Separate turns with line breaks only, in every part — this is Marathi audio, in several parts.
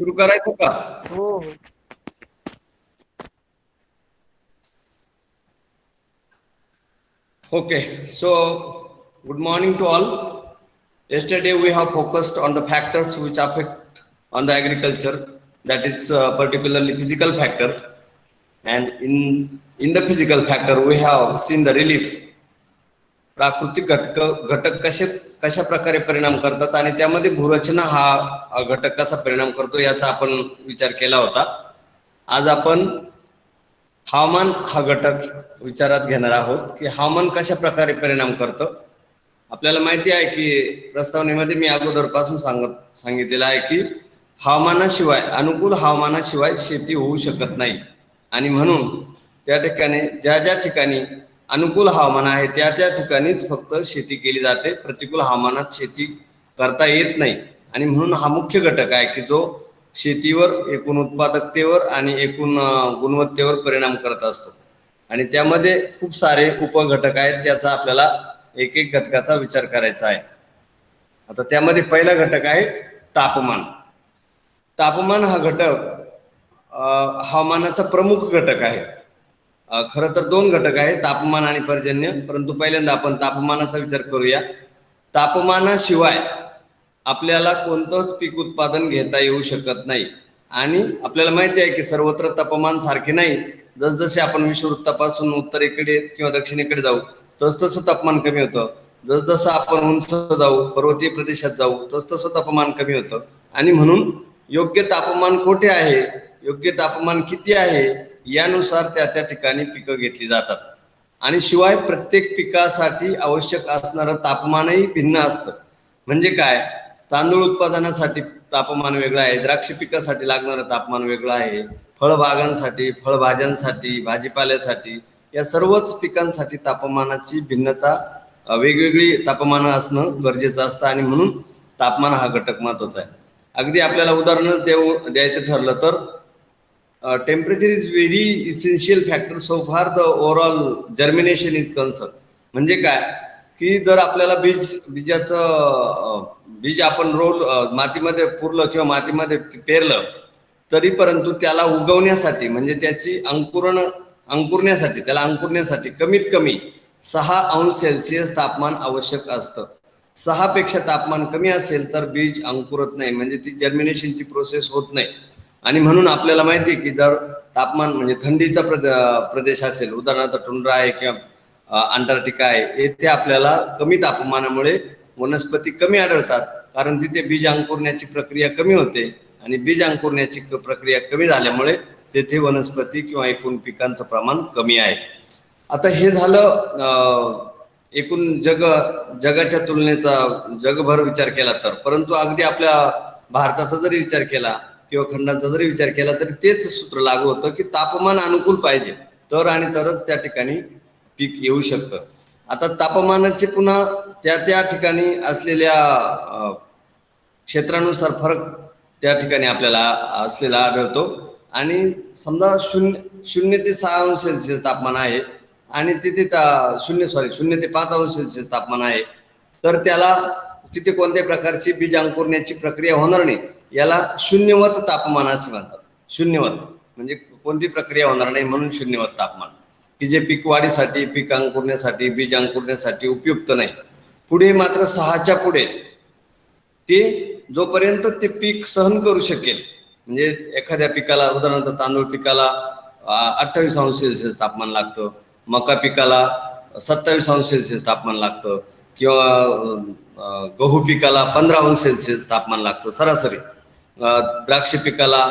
सुरू करायचं का?
हो हो.
Okay, so good morning to all. Yesterday we have focused on the factors which affect on the agriculture, that is particularly physical factor, and in the physical factor we have seen the relief. प्राकृतिक घटक कशा प्रकारे परिणाम करतात आणि त्यामध्ये भूरचना हा घटक कसा परिणाम करतो याचा आपण विचार केला होता. आज आपण हवामान हा घटक विचारात घेणार आहोत की हवामान कशा प्रकारे परिणाम करतं. आपल्याला माहिती आहे की प्रस्तावनेमध्ये मी अगोदरपासून सांगितलेलं आहे की हवामानाशिवाय अनुकूल हवामानाशिवाय शेती होऊ शकत नाही आणि म्हणून त्या ठिकाणी ज्या ठिकाणी अनुकूल हवामान आहे त्या ठिकाणीच फक्त शेती केली जाते. प्रतिकूल हवामानात शेती करता येत नाही आणि म्हणून हा मुख्य घटक आहे की जो शेतीवर एकूण उत्पादकतेवर आणि एकूण गुणवत्तेवर परिणाम करत असतो आणि त्यामध्ये खूप सारे उपघटक आहेत. त्याचा आपल्याला एक एक घटकाचा विचार करायचा आहे. आता त्यामध्ये पहिला घटक आहे तापमान. तापमान हा घटक हवामानाचा प्रमुख घटक आहे. खरं तर दोन घटक आहेत, तापमान आणि पर्जन्य, परंतु पहिल्यांदा आपण तापमानाचा विचार करूया. तापमानाशिवाय आपल्याला कोणतंच पीक उत्पादन घेता येऊ शकत नाही आणि आपल्याला माहिती आहे की सर्वत्र तापमान सारखे नाही. जसजसे आपण विषुववृत्तापासून उत्तरेकडे किंवा दक्षिणेकडे जाऊ तसतसं तापमान कमी होतं. जसजसं आपण उंच जाऊ, पर्वतीय प्रदेशात जाऊ तसतसं तापमान कमी होतं आणि म्हणून योग्य तापमान कुठे आहे, योग्य तापमान किती आहे यानुसार त्या ठिकाणी पिकं घेतली जातात. आणि शिवाय प्रत्येक पिकासाठी आवश्यक असणारं तापमानही भिन्न असतं. म्हणजे काय, तांदूळ उत्पादनासाठी तापमान वेगळं आहे, द्राक्ष पिकासाठी लागणारं तापमान वेगळं आहे, फळबागांसाठी, फळभाज्यांसाठी, भाजीपाल्यासाठी या सर्वच पिकांसाठी तापमानाची भिन्नता, वेगवेगळी तापमानं असणं गरजेचं असतं आणि म्हणून तापमान हा घटक महत्त्वाचा आहे. अगदी आपल्याला उदाहरणच द्यायचं ठरलं तर temperature is very essential factor so far the overall germination is concern. म्हणजे काय की जर आपल्याला बीज आपण मातीमध्ये पुरलं किंवा मातीमध्ये पेरलं तरी परंतु त्याला उगवण्यासाठी म्हणजे त्याची अंकुरण्यासाठी त्याला अंकुरण्यासाठी कमीत कमी 6 अंश सेल्सिअस तापमान आवश्यक असतं. 6 पेक्षा तापमान कमी असेल तर बीज अंकुरत नाही, म्हणजे ती जर्मिनेशनची प्रोसेस होत नाही. आणि म्हणून आपल्याला माहिती आहे की जर तापमान म्हणजे थंडीचा प्रदेश असेल, उदाहरणार्थ टुंड्रा आहे किंवा अंटार्क्टिका आहे, येथे आपल्याला कमी तापमानामुळे वनस्पती कमी आढळतात, कारण तिथे बीज अंकुरण्याची प्रक्रिया कमी होते आणि बीज अंकुरण्याची प्रक्रिया कमी झाल्यामुळे तेथे वनस्पती किंवा एकूण पिकांचं प्रमाण कमी आहे. आता हे झालं एकूण जगाच्या तुलनेचा जगभर विचार केला तर, परंतु अगदी आपल्या भारताचा जरी विचार केला किंवा खंडांचा जरी विचार केला तरी तेच सूत्र लागू होतं की तापमान अनुकूल पाहिजे तरच त्या ठिकाणी पीक येऊ शकतं. आता तापमानाचे पुन्हा त्या ठिकाणी असलेल्या क्षेत्रानुसार फरक त्या ठिकाणी आपल्याला असलेला आढळतो. आणि समजा 0 ते 6 अंश सेल्सिअस तापमान आहे आणि तिथे 0 ते 5 अंश सेल्सिअस तापमान आहे, तर त्याला तिथे कोणत्याही प्रकारची बीज अंकुरण्याची प्रक्रिया होणार नाही. याला शून्यवत तापमान असे म्हणतात. शून्यवत म्हणजे कोणती प्रक्रिया होणार नाही म्हणून शून्यवत तापमान, की जे पीक वाढीसाठी, पीक अंकुरण्यासाठी, बीज अंकुरण्यासाठी उपयुक्त नाही. पुढे मात्र 6च्या पुढे ते जोपर्यंत ते पीक सहन करू शकेल, म्हणजे एखाद्या पिकाला उदाहरणार्थ तांदूळ पिकाला 28 अंश सेल्सिअस तापमान लागतं, मका पिकाला 27 अंश सेल्सिअस तापमान लागतं किंवा गहू पिकाला 15 अंश सेल्सिअस तापमान लागतं सरासरी. द्राक्ष पिकाला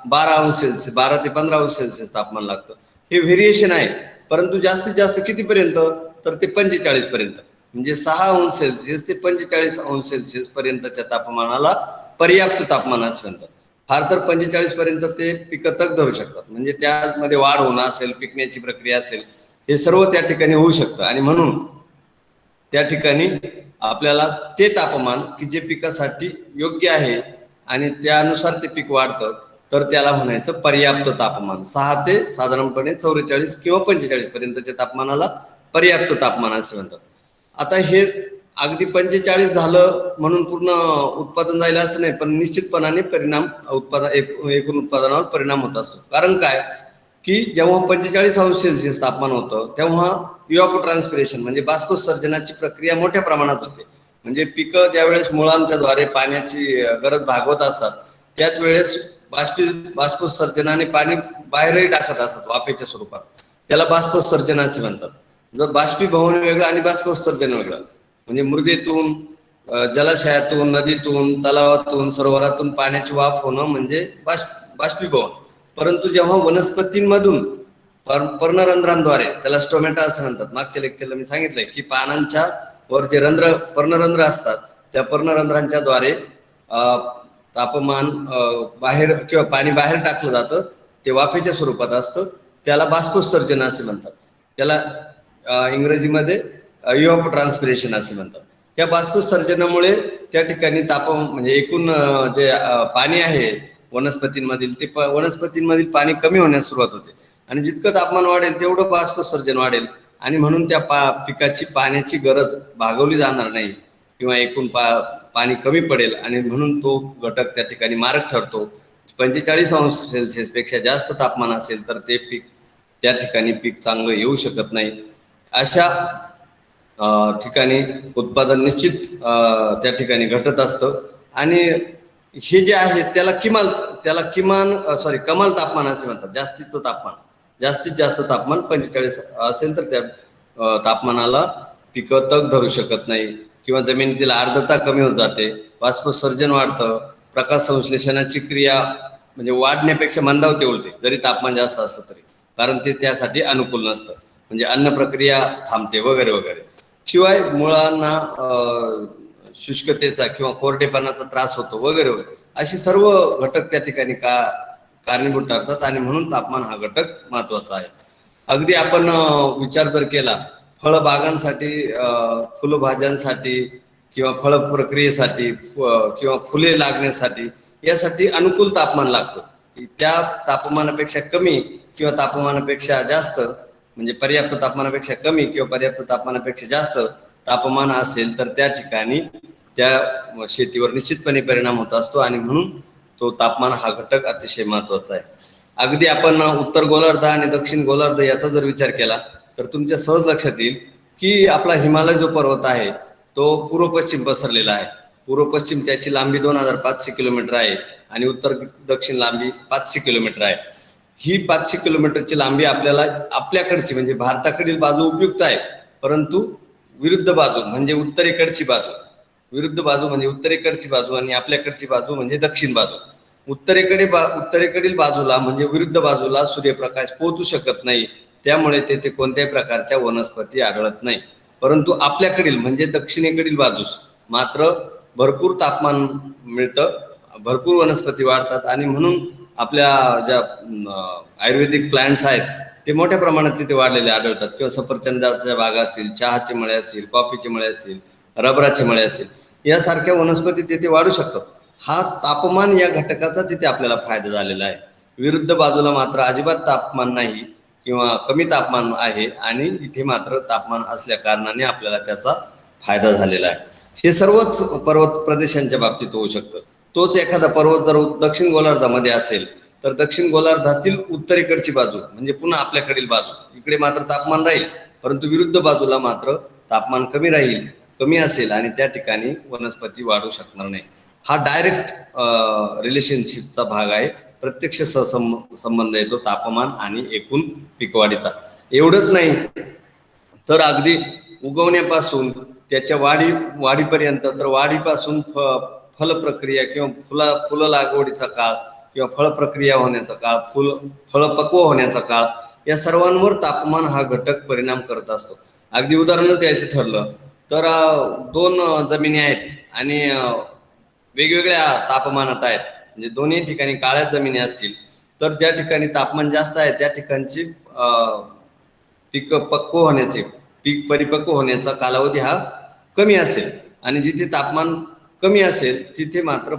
12 ते 15 अंश सेल्सिअस तापमान लागतं. हे व्हेरिएशन आहे, परंतु जास्तीत जास्त कितीपर्यंत तर ते 45 पर्यंत, म्हणजे 6 अंश सेल्सिअस ते 45 अंश सेल्सिअस पर्यंतच्या तापमानाला पर्याप्त तापमान असं म्हणतात. फार तर 45 पर्यंत ते पिकं तग धरू शकतात, म्हणजे त्यामध्ये वाढ होणं असेल, पिकण्याची प्रक्रिया असेल, हे सर्व त्या ठिकाणी होऊ शकतं. आणि म्हणून त्या ठिकाणी आपल्याला ते तापमान की जे पिकासाठी योग्य आहे आणि त्यानुसार ते पीक वाढतं तर त्याला म्हणायचं पर्याप्त तापमान. 6 ते साधारणपणे 44 किंवा 45 पर्यंतच्या तापमानाला पर्याप्त तापमान असे म्हणतात. आता हे अगदी 45 झालं म्हणून पूर्ण उत्पादन जाईल असं नाही, पण निश्चितपणाने परिणाम एकूण उत्पादनावर परिणाम होत असतो. कारण काय की जेव्हा 45°C तापमान होतं तेव्हा इव्हॅपोट्रान्सपिरेशन म्हणजे बाष्पोत्सर्जनाची प्रक्रिया मोठ्या प्रमाणात होते. म्हणजे पिकं ज्यावेळेस मुळांच्या द्वारे पाण्याची गरज भागवत असतात त्याच वेळेस बाष्पोत्सर्जनाने पाणी बाहेरही टाकत असतात वाफेच्या स्वरूपात. त्याला बाष्पोत्सर्जन असे म्हणतात. जर बाष्पीभवन वेगळं आणि बाष्पोत्सर्जन वेगळं. म्हणजे मृदेतून, जलाशयातून, नदीतून, तलावातून, सरोवरातून पाण्याची वाफ होणं म्हणजे बाष्पीभवन. परंतु जेव्हा वनस्पतींमधून पर्णरंध्रांद्वारे, त्याला स्टोमॅटा असं म्हणतात, मागच्या लेक्चरला मी सांगितलंय की पानांच्या वर जे पर्णरंध्र असतात त्या पर्णरंध्रांच्या द्वारे तापमान बाहेर किंवा पाणी बाहेर टाकलं जातं, ते वाफेच्या स्वरूपात असतं, त्याला बाष्पोत्सर्जन असे म्हणतात. त्याला इंग्रजीमध्ये इव्हॅपोट्रान्सपिरेशन असे म्हणतात. त्या बाष्पोत्सर्जनामुळे त्या ठिकाणी म्हणजे एकूण जे पाणी आहे वनस्पतींमधील ते वनस्पतींमधील पाणी कमी होण्यास सुरुवात होते आणि जितकं तापमान वाढेल तेवढं बाष्पोत्सर्जन वाढेल आणि म्हणून त्या पिकाची पाण्याची गरज भागवली जाणार नाही किंवा एकूण पाणी कमी पडेल आणि म्हणून तो घटक त्या ठिकाणी मारक ठरतो. 45°C पेक्षा जास्त तापमान असेल तर ते पीक त्या ठिकाणी पीक चांगलं येऊ शकत नाही. अशा ठिकाणी उत्पादन निश्चित त्या ठिकाणी घटत असतं आणि हे जे आहे त्याला कमाल तापमान असे म्हणतात. जास्तीत जास्त तापमान 45 असेल तर त्या तापमानाला पिकं तग धरू शकत नाही किंवा जमिनीतील आर्द्रता कमी होत जाते, बाष्पोत्सर्जन वाढतं, प्रकाश संश्लेषणाची क्रिया म्हणजे वाढण्यापेक्षा मंदावते उलटे जरी तापमान जास्त असलं तरी, कारण ते त्यासाठी अनुकूल नसतं. म्हणजे अन्न प्रक्रिया थांबते वगैरे वगैरे. शिवाय मुळांना शुष्कतेचा किंवा कोरडेपणाचा त्रास होतो वगैरे वगैरे. अशी सर्व घटक त्या ठिकाणी कारणीभूत ठरतात आणि म्हणून तापमान हा घटक महत्वाचा आहे. अगदी आपण विचार जर केला फळबागांसाठी, फुलभाज्यांसाठी किंवा फळ प्रक्रियेसाठी किंवा फुले लागण्यासाठी यासाठी अनुकूल तापमान लागतं. त्या तापमानापेक्षा कमी किंवा तापमानापेक्षा जास्त म्हणजे पर्याप्त तापमानापेक्षा कमी किंवा पर्याप्त तापमानापेक्षा जास्त तापमान असेल तर त्या ठिकाणी त्या शेतीवर निश्चितपणे परिणाम होत असतो आणि म्हणून तो तापमान हा घटक अतिशय महत्वाचा आहे. अगदी आपण उत्तर गोलार्ध आणि दक्षिण गोलार्ध याचा जर विचार केला तर तुमच्या सहज लक्षात येईल की आपला हिमालय जो पर्वत आहे तो पूर्व पश्चिम पसरलेला आहे. पूर्व पश्चिम त्याची लांबी 2500 किलोमीटर आहे आणि उत्तर दक्षिण लांबी 500 किलोमीटर आहे. ही 500 किलोमीटरची लांबी आपल्याकडची म्हणजे भारताकडील बाजू उपयुक्त आहे, परंतु विरुद्ध बाजू म्हणजे उत्तरेकडची बाजू आणि आपल्याकडची बाजू म्हणजे दक्षिण बाजू. उत्तरेकडील बाजूला म्हणजे विरुद्ध बाजूला सूर्यप्रकाश पोहोचू शकत नाही, त्यामुळे तेथे कोणत्याही प्रकारच्या वनस्पती आढळत नाही. परंतु आपल्याकडील म्हणजे दक्षिणेकडील बाजूस मात्र भरपूर तापमान मिळतं, भरपूर वनस्पती वाढतात आणि म्हणून आपल्या ज्या आयुर्वेदिक प्लांट्स आहेत ते मोठ्या प्रमाणात तिथे वाढलेले आढळतात. किंवा सफरचंदाच्या बागा असतील, चहाचे मळे असतील, कॉफीचे मळे असतील, रबराचे मळे असतील, यासारख्या वनस्पती तिथे वाढू शकतात. हा तापमान या घटकाचा तिथे आपल्याला फायदा झालेला आहे. विरुद्ध बाजूला मात्र अजिबात तापमान नाही किंवा कमी तापमान आहे आणि इथे मात्र तापमान असल्या कारणाने आपल्याला त्याचा फायदा झालेला आहे. हे सर्वच पर्वत प्रदेशांच्या बाबतीत होऊ शकतं. तोच एखादा पर्वत जर दक्षिण गोलार्धामध्ये असेल तर दक्षिण गोलार्धातील उत्तरेकडची बाजू म्हणजे पुन्हा आपल्याकडील बाजू इकडे मात्र तापमान राहील, परंतु विरुद्ध बाजूला मात्र तापमान कमी असेल आणि त्या ठिकाणी वनस्पती वाढू शकणार नाही. हा डायरेक्ट रिलेशनशिपचा भाग आहे. प्रत्यक्ष संबंध येतो तापमान आणि एकूण पिकवाढीचा. एवढंच नाही तर अगदी उगवण्यापासून त्याच्या वाढीपर्यंत, तर वाढीपासून फल प्रक्रिया किंवा फुलं लागवडीचा काळ किंवा फळ प्रक्रिया होण्याचा काळ, फळ पक्व होण्याचा काळ, या सर्वांवर तापमान हा घटक परिणाम करत असतो. अगदी उदाहरण द्यायचं ठरलं तर 2 जमिनी आहेत आणि वेगवेगळ्या तापमानात आहेत, म्हणजे दोन्ही ठिकाणी काळ्या जमिनी असतील तर ज्या ठिकाणी तापमान जास्त आहे त्या ठिकाणची पीक परिपक्व होण्याचा कालावधी हा कमी असेल आणि जिथे तापमान कमी असेल तिथे मात्र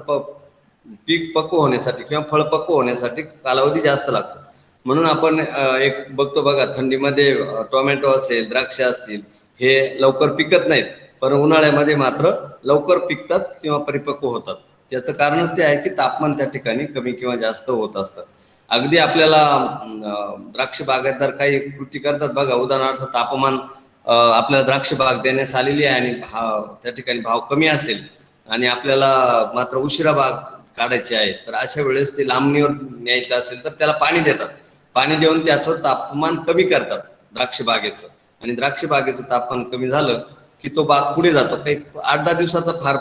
पीक पक्व होण्यासाठी किंवा फळ पक्व होण्यासाठी कालावधी जास्त लागतो. म्हणून आपण एक बघतो बघा, थंडीमध्ये टोमॅटो असेल, द्राक्ष असतील, हे लवकर पिकत नाहीत पण उन्हाळ्यामध्ये मात्र लवकर पिकतात किंवा परिपक्व होतात. त्याचं कारणच ते आहे की तापमान त्या ठिकाणी कमी किंवा जास्त होत असतं. अगदी आपल्याला द्राक्ष बागायतदार काही कृती करतात बघा. उदाहरणार्थ तापमान आपल्याला द्राक्ष बाग देण्यास आलेली आहे आणि त्या ठिकाणी भाव कमी असेल आणि आपल्याला मात्र उशिरा बाग काढायची आहे, तर अशा वेळेस ते लांबणीवर न्यायचं असेल तर त्याला पाणी देतात. पाणी देऊन त्याचं तापमान कमी करतात द्राक्ष बागेचं, आणि द्राक्ष बागेचं तापमान कमी झालं की तो बाग पुढे जातो. काही 8-10 दिवसाचा फार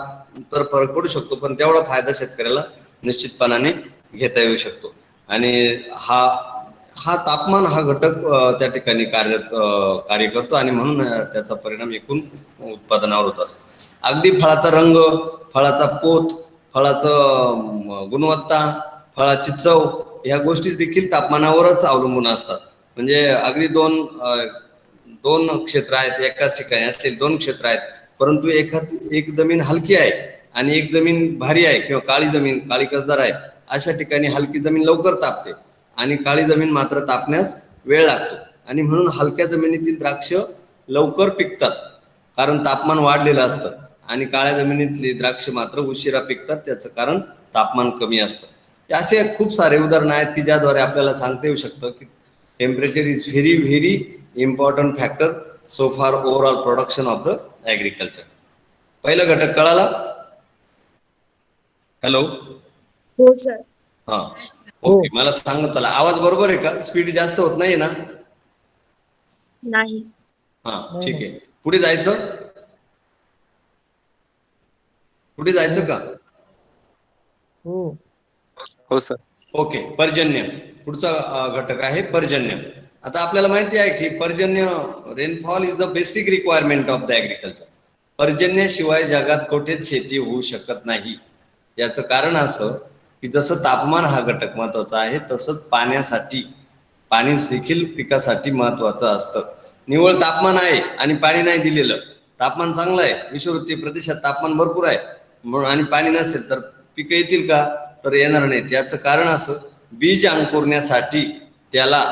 तर फरक पडू शकतो, पण तेवढा फायदा शेतकऱ्याला निश्चितपणाने घेता येऊ शकतो. आणि हा तापमान हा घटक त्या ठिकाणी कार्य करतो आणि म्हणून त्याचा परिणाम एकूण उत्पादनावर होत असतो. अगदी फळाचा रंग, फळाचा पोत, फळाचं गुणवत्ता, फळाची चव ह्या गोष्टी देखील तापमानावरच अवलंबून असतात. म्हणजे अगदी दोन क्षेत्र आहेत, एकाच ठिकाणी असलेली 2 क्षेत्र आहेत, परंतु एक जमीन हलकी आहे आणि एक जमीन भारी आहे किंवा काळी कसदार आहे. अशा ठिकाणी हलकी जमीन लवकर तापते आणि काळी जमीन मात्र तापण्यास वेळ लागतो, आणि म्हणून हलक्या जमिनीतील द्राक्ष लवकर पिकतात कारण तापमान वाढलेलं असतं, आणि काळ्या जमिनीतली द्राक्ष मात्र उशिरा पिकतात, त्याचं कारण तापमान कमी असतं. असे खूप सारे उदाहरण आहेत की ज्याद्वारे आपल्याला सांगता येऊ शकतं की temperature is very very important factor so for overall production of the agriculture. पहिला घटक कळाला? हॅलो.
हो सर.
हा, ओके. मला सांगत आला आवाज बरोबर आहे का? स्पीड जास्त होत नाही ना?
नाही.
हा, ठीक आहे. पुढे जायचं का?
हो सर.
ओके. पर्जन्य पुढचा घटक आहे पर्जन्य. आता आपल्याला माहिती आहे की पर्जन्य, rainfall is the basic requirement of the agriculture. पर्जन्याशिवाय जगात कुठेच शेती होऊ शकत नाही. याचं कारण असं की जसं तापमान हा घटक महत्वाचा आहे, तसंच पाणी देखील पिकासाठी महत्वाचं असतं. निव्वळ तापमान आहे आणि पाणी नाही दिलेलं, तापमान चांगलं आहे, विषुववृत्तीय प्रदेशात तापमान भरपूर आहे आणि पाणी नसेल तर पिकं येतील का? तर येणार नाही. त्याचं कारण असं, बीज अंकुरण्यासाठी त्याला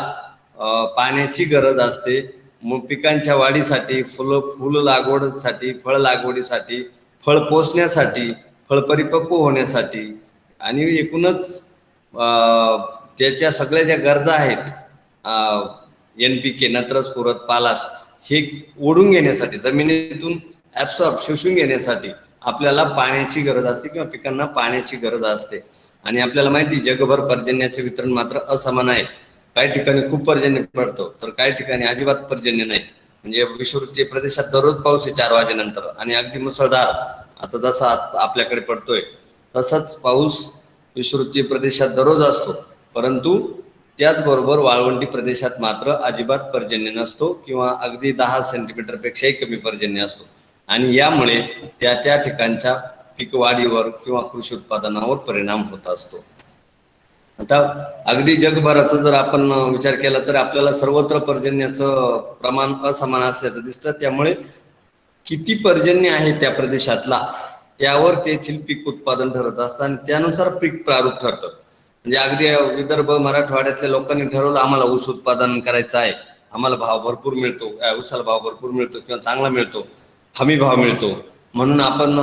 पाण्याची गरज असते. मग पिकांच्या वाढीसाठी, फुल लागवडीसाठी, फळ लागवडीसाठी, फळ पोसण्यासाठी, फळ परिपक्व होण्यासाठी, आणि एकूणच त्याच्या सगळ्या ज्या गरजा आहेत, NPK, नत्र, स्फुरद, पालाश, हे ओढून घेण्यासाठी, जमिनीतून शोषून घेण्यासाठी आपल्याला पाण्याची गरज असते किंवा पिकांना पाण्याची गरज असते. आणि आपल्याला माहिती जगभर पर्जन्याचे वितरण मात्र असमान आहे. काही ठिकाणी खूप पर्जन्य पडतो तर काही ठिकाणी अजिबात पर्जन्य नाही. म्हणजे विषुववृत्तीय प्रदेशात दररोज पाऊस आहे 4 वाजेनंतर, आणि अगदी मुसळधार आता जसा आपल्याकडे पडतोय तसाच पाऊस विषुववृत्तीय प्रदेशात दररोज असतो. परंतु त्याचबरोबर वाळवंटी प्रदेशात मात्र अजिबात पर्जन्य नसतो किंवा अगदी 10 सेंटीमीटरपेक्षाही कमी पर्जन्य असतो, आणि यामुळे त्या ठिकाणच्या पीकवाढीवर किंवा कृषी उत्पादनावर परिणाम होत असतो. आता अगदी जगभराचा जर आपण विचार केला तर आपल्याला सर्वत्र पर्जन्याचं प्रमाण असमान असल्याचं दिसतं. त्यामुळे किती पर्जन्य आहे त्या प्रदेशातला त्यावर तेथील पीक उत्पादन ठरत असतं आणि त्यानुसार पीक प्रारूप ठरतं. म्हणजे अगदी विदर्भ मराठवाड्यातल्या लोकांनी ठरवलं आम्हाला ऊस उत्पादन करायचं आहे, आम्हाला भाव भरपूर मिळतो, ऊसाला भाव भरपूर मिळतो किंवा चांगला मिळतो, हमी भाव मिळतो, म्हणून आपण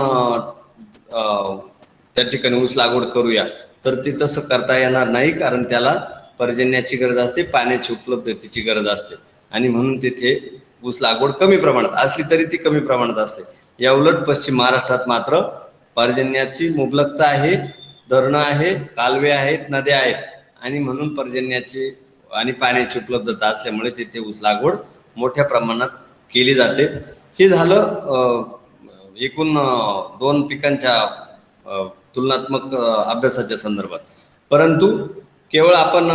त्या ठिकाणी ऊस लागवड करूया. तर ते तसं करता येणार नाही, कारण त्याला पर्जन्याची गरज असते, पाण्याची उपलब्धतेची गरज असते, आणि म्हणून तिथे ऊस लागवड कमी प्रमाणात असली तरी ती कमी प्रमाणात असते. या उलट पश्चिम महाराष्ट्रात मात्र पर्जन्याची मुबलकता आहे, धरणं आहे, कालवे आहेत, नद्या आहेत, आणि म्हणून पर्जन्याची आणि पाण्याची उपलब्धता असल्यामुळे तिथे ऊस लागवड मोठ्या प्रमाणात केली जाते. हे झालं एकूण 2 पिकांच्या तुलनात्मक अभ्यासाच्या संदर्भात. परंतु केवळ आपण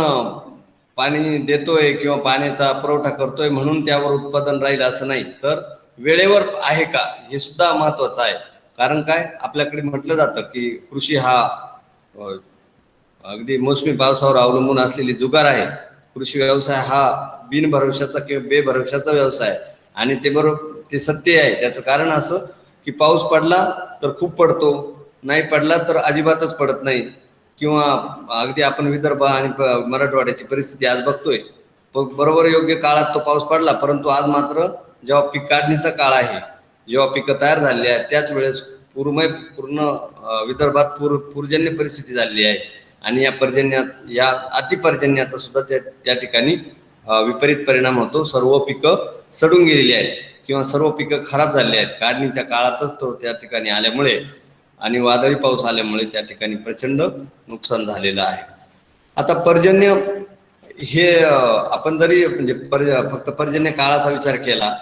पाणी देतोय किंवा पाण्याचा पुरवठा करतोय म्हणून त्यावर उत्पादन राहील असं नाही, तर वेळेवर आहे का हे सुद्धा महत्वाचं आहे. कारण काय, आपल्याकडे म्हटलं जातं की कृषी हा अगदी मोसमी पावसावर अवलंबून असलेली जुगार आहे. कृषी व्यवसाय हा बिनभरवशाचा किंवा बेभरवशाचा व्यवसाय आहे, आणि ते सत्य आहे. त्याचं कारण असं की पाऊस पडला तर खूप पडतो, नाही पडला तर अजिबातच पडत नाही. किंवा अगदी आपण विदर्भ आणि मराठवाड्याची परिस्थिती आज बघतोय, बरोबर योग्य काळात तो पाऊस पडला, परंतु आज मात्र जेव्हा पीक काढणीचा काळ आहे जेव्हा पिकं तयार झालेली आहेत त्याच वेळेस पूर्ण विदर्भात पूरजन्य परिस्थिती झालेली आहे आणि या अतिपर्जन्याचा सुद्धा त्या ठिकाणी विपरीत परिणाम होतो. सर्व पिकं सडून गेलेली आहेत किंवा सर्व पिकं खराब झालेली आहेत. काढणीच्या काळातच तो त्या ठिकाणी आल्यामुळे आणि वादळी पाऊस आल्यामुळे त्या ठिकाणी प्रचंड नुकसान झालेलं आहे. आता पर्जन्य हे आपण जरी म्हणजे फक्त पर्जन्य काळाचा विचार केला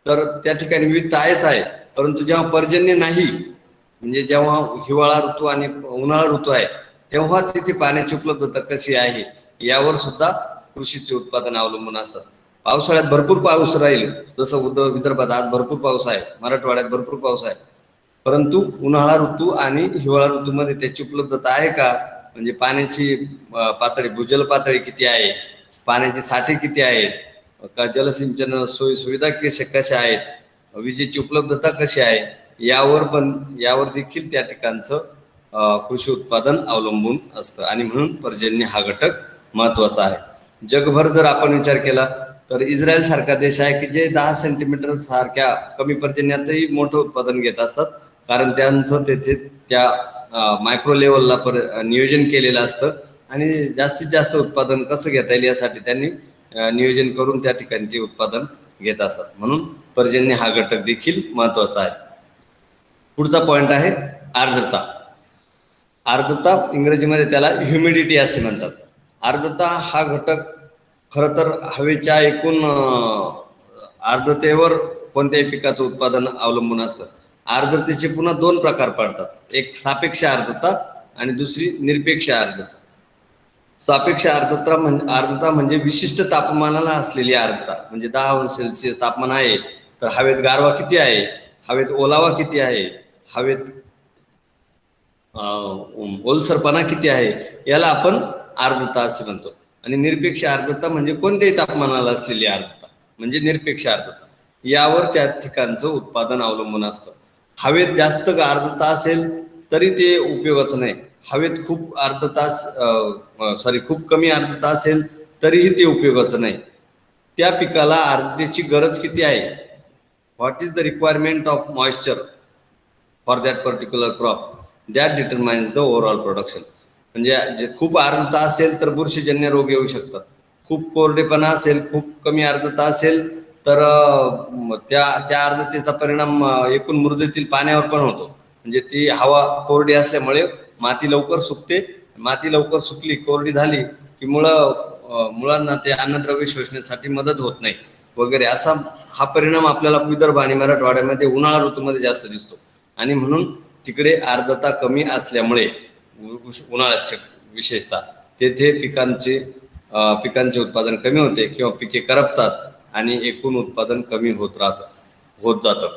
तर त्या ठिकाणी विविधता आहेच आहे, परंतु जेव्हा पर्जन्य नाही म्हणजे जेव्हा हिवाळा ऋतू आणि उन्हाळा ऋतू आहे तेव्हा तिथे पाण्याची उपलब्धता कशी आहे यावर सुद्धा कृषीचे उत्पादन अवलंबून असतात. पावसाळ्यात भरपूर पाऊस राहील, जसं विदर्भात आज भरपूर पाऊस आहे, मराठवाड्यात भरपूर पाऊस आहे, परंतु उन्हाळा ऋतू आणि हिवाळा ऋतूमध्ये त्याची उपलब्धता आहे का, म्हणजे पाण्याची पातळी, भूजल पातळी किती आहे, पाण्याचे साठे किती आहेत, का जलसिंचन सोयी सुविधा कशा आहेत, विजेची उपलब्धता कशी आहे, यावर देखील त्या ठिकाणचं कृषी उत्पादन अवलंबून असतं आणि म्हणून पर्जन्य हा घटक महत्वाचा आहे. जगभर जर आपण विचार केला तर इस्रायल सारखा देश आहे की जे 10 सेंटीमीटर सारख्या कमी पर्जन्यातही मोठं उत्पादन घेत असतात, कारण त्यांचं तेथे त्या मायक्रो लेवलला नियोजन केलेलं असतं आणि जास्तीत जास्त उत्पादन कसं घेता येईल यासाठी त्यांनी नियोजन करून त्या ठिकाणी ते उत्पादन घेत असतात. म्हणून पर्जन्य हा घटक देखील महत्वाचा आहे. पुढचा पॉइंट आहे आर्द्रता. आर्द्रता इंग्रजीमध्ये त्याला ह्युमिडिटी असे म्हणतात. आर्द्रता हा घटक खरं तर हवेच्या एकूण आर्द्रतेवर कोणत्याही पिकाचं उत्पादन अवलंबून असतं. आर्द्रतेचे पुन्हा 2 प्रकार पडतात, एक सापेक्ष आर्द्रता आणि दुसरी निरपेक्ष आर्द्रता. सापेक्ष आर्द्रता म्हणजे विशिष्ट तापमानाला असलेली आर्द्रता, म्हणजे 10 अंश सेल्सिअस तापमान आहे तर हवेत गारवा किती आहे, हवेत ओलावा किती आहे, हवेत ओलसरपणा किती आहे, याला आपण आर्द्रता असे म्हणतो. आणि निरपेक्ष आर्द्रता म्हणजे कोणत्याही तापमानाला असलेली आर्द्रता म्हणजे निरपेक्ष आर्द्रता. यावर त्या ठिकाणचं उत्पादन अवलंबून असतं. हवेत जास्त आर्द्रता असेल तरी ते उपयोगाचं नाही, हवेत खूप कमी आर्द्रता असेल तरीही ते उपयोगाचं नाही. त्या पिकाला आर्द्रतेची गरज किती आहे, what is the requirement of moisture for that particular crop, that determines the overall production. म्हणजे जे खूप आर्द्रता असेल तर बुरशीजन्य रोग येऊ शकतात, खूप कोरडेपणा असेल, खूप कमी आर्द्रता असेल तर त्या आर्द्रतेचा परिणाम एकूण मृदेतील पाण्यावर पण होतो. म्हणजे ती हवा कोरडी असल्यामुळे माती लवकर सुकते, माती लवकर सुकली, कोरडी झाली की मुळांना ते अन्नद्रव्य शोषण्यासाठी मदत होत नाही वगैरे, असा हा परिणाम आपल्याला विदर्भ आणि मराठवाड्यामध्ये उन्हाळा ऋतूमध्ये जास्त दिसतो. आणि म्हणून तिकडे आर्द्रता कमी असल्यामुळे उन्हाळ्यात विशेषतः तेथे पिकांचे उत्पादन कमी होते किंवा पिके करपतात आणि एकूण उत्पादन कमी होत जातं.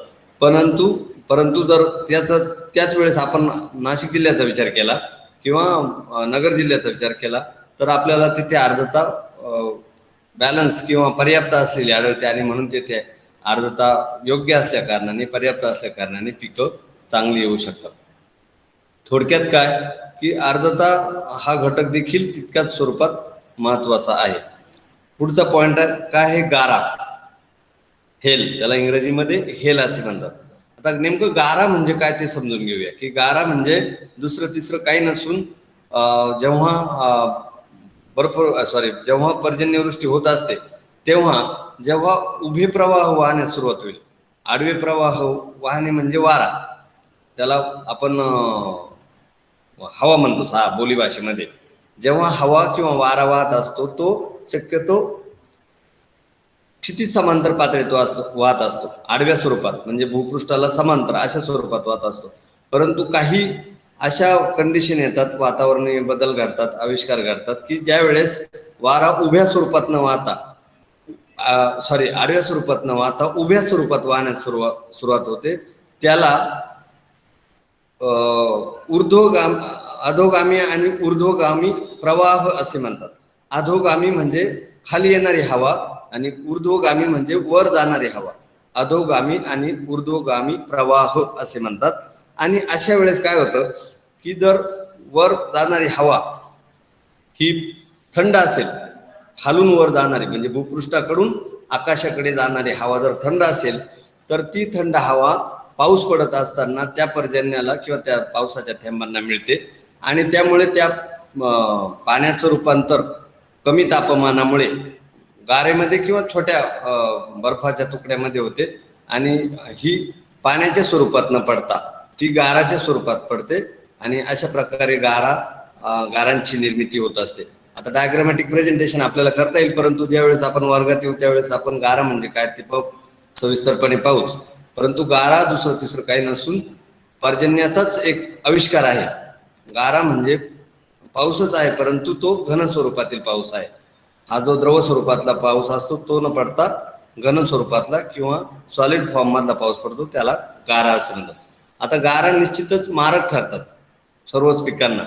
परंतु जर त्याच वेळेस आपण नाशिक जिल्ह्याचा विचार केला किंवा नगर जिल्ह्याचा विचार केला तर आपल्याला तिथे आर्द्रता बॅलन्स किंवा पर्याप्त असलेली आढळते आणि म्हणून तेथे आर्द्रता योग्य असल्या कारणाने, पर्याप्त असल्या कारणाने पिकं चांगली येऊ शकतात. थोडक्यात काय की आर्द्रता हा घटक देखील तितक्याच स्वरूपात महत्वाचा आहे. पुढचा पॉइंट आहे काय आहे, गारा, हेल, त्याला इंग्रजीमध्ये हेल असे म्हणतात. आता नेमकं गारा म्हणजे काय ते समजून घेऊया. की गारा म्हणजे दुसरं तिसरं काही नसून जेव्हा पर्जन्यवृष्टी होत असते जेव्हा उभे प्रवाह वाहण्यास सुरुवात होईल, आडवे प्रवाह वाहने म्हणजे वारा, त्याला आपण हवा म्हणतो बोली भाषेमध्ये. जेव्हा हवा किंवा वारा वाहत असतो तो शक्यतो क्षितिज समांतर पातळीत वाहत असतो, आडव्या स्वरूपात म्हणजे भूपृष्ठाला समांतर अशा स्वरूपात वाहत असतो. परंतु काही अशा कंडिशन येतात, वातावरणीय बदल घडतात, आविष्कार घडतात की ज्या वेळेस वारा आडव्या स्वरूपात न वाहता उभ्या स्वरूपात वाहण्यास सुरुवात होते. त्याला अधोगामी आणि ऊर्ध्वगामी प्रवाह असे म्हणतात. अधोगामी म्हणजे खाली येणारी हवा आणि ऊर्ध्वगामी म्हणजे वर जाणारी हवा, अधोगामी आणि ऊर्ध्वगामी प्रवाह असे म्हणतात. आणि अशा वेळेस काय होतं की जर वर जाणारी हवा ही थंड असेल, खालून वर जाणारी म्हणजे भूपृष्ठाकडून आकाशाकडे जाणारी हवा जर थंड असेल तर ती थंड हवा पाऊस पडत असताना त्या पर्जन्याला किंवा त्या पावसाच्या थेंबांना मिळते आणि त्यामुळे त्या पाण्याचं रूपांतर कमी तापमानामुळे गारेमध्ये किंवा छोट्या बर्फाच्या तुकड्यामध्ये होते आणि ही पाण्याच्या स्वरूपात न पडता ती गाराच्या स्वरूपात पडते आणि अशा प्रकारे गारांची निर्मिती होत असते. आता डायग्रामॅटिक प्रेझेंटेशन आपल्याला करता येईल, परंतु ज्यावेळेस आपण वर्गात येऊ त्यावेळेस आपण गारा म्हणजे काय ते सविस्तरपणे पाहूच. परंतु गारा दुसरं तिसरं काही नसून पर्जन्याचाच एक आविष्कार आहे. गारा म्हणजे पाऊसच आहे, परंतु तो घन स्वरूपातील पाऊस आहे. हा जो द्रव स्वरूपातला पाऊस असतो तो न पडता घन स्वरूपातला किंवा सॉलिड फॉर्म मधला पाऊस पडतो, त्याला गारा असं म्हणतात. आता गारा निश्चितच मारक ठरतात सर्वच पिकांना.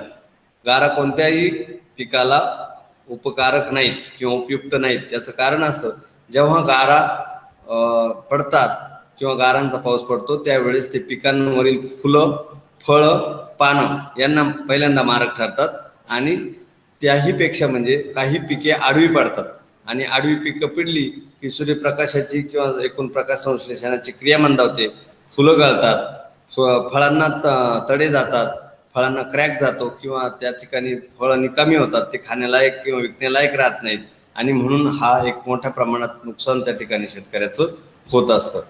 गारा कोणत्याही पिकाला उपकारक नाहीत किंवा उपयुक्त नाहीत. त्याचं कारण असतं, जेव्हा गारा पडतात किंवा गारांचा पाऊस पडतो त्यावेळेस ते पिकांवरील फुलं, फळं, पानं यांना पहिल्यांदा मारक ठरतात आणि त्याही पेक्षा म्हणजे काही पिके आडवी पडतात आणि आडवी पिकं पिडली की सूर्यप्रकाशाची किंवा एकूण प्रकाश संश्लेषणाची क्रिया मंदावते, फुलं गळतात, फळांना तडे जातात, फळांना क्रॅक जातो किंवा त्या ठिकाणी फळं निकामी होतात, ते खाण्यालायक किंवा विकण्यालायक राहत नाहीत आणि म्हणून हा एक मोठ्या प्रमाणात नुकसान त्या ठिकाणी शेतकऱ्याचं होत असतं.